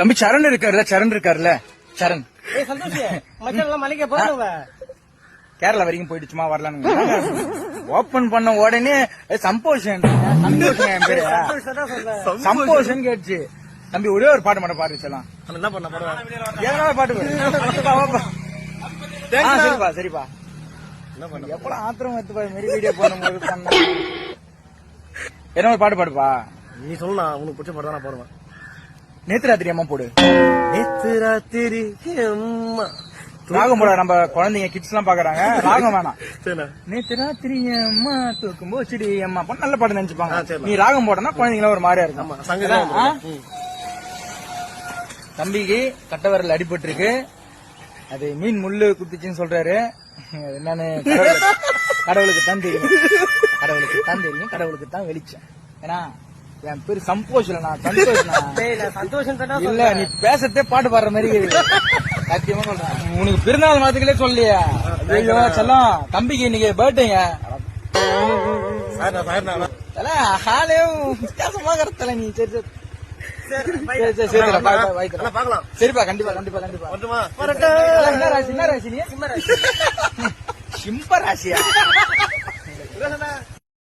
தம்பி சரண் இருக்காருல்ல சரண் மலைக்க போறவங்க கேரளா வரைக்கும் போயிட்டு சும்மா வரலான்னு ஓபன் பண்ண உடனே சம்போஷன் என் பேரு சம்போஷன் கேட்டுச்சு. தம்பி ஒரே ஒரு பாட்டு மட்டும் பாடு வச்சலாம். என்ன பண்ண ஏதாவது பாட்டு சரிப்பா எப்பலாம் ஆத்திரம் எடுத்துப்பா மாரி வீடியோ போடும்போது பண்ண என்ன ஒரு பாட்டு பாடுப்பா. நீ சொல்லலாம் உனக்கு பிடிச்ச பாட்டு தான் நான் பாடுவேன். நேத்து ராத்திரி அம்மா போடு. நேத்து ராத்திரி அம்மா ராகம் போட நம்ம குழந்தைங்க கிட்ஸ் எல்லாம் பாக்குறாங்க. ராகம் வேணாம். சரி நேத்து ராத்திரி அம்மா தூக்கும் போச்சுடி அம்மா பண்ண நல்ல பாட்டு நினைச்சுப்பாங்க. சரி. நீ ராகம் போட்டனா குழந்தைங்களா ஒரு மாதிரியா இருக்கும். ஆமா சங்கீதம். தம்பிக்கு கட்டவரல் அடிபட்டு இருக்கு. அது மீன் முள்ளு குத்துச்சுன்னு சொல்றாரு. என்னன்னு கடவுளுக்கு தான் தெரியும். கடவுளுக்கு தான் வெளிச்சம். ஏன்னா என் பேரு சம்போஷ் இல்ல நான் சந்தோஷம் இல்ல. நீ பேசத்தே பாட்டு பாடுற மாதிரி சத்தியமா சொல்றேன். உனக்கு பிறந்தநாள் மாத்துக்களே சொல்லியா செல்லம். தம்பிக்கு இன்னைக்கு பர்த்டேங்க. ஹாலே வித்தியாசமா கருத்தல நீ. சரிப்பா கண்டிப்பா. என்ன ராசி நீ சிம்ம ராசியா?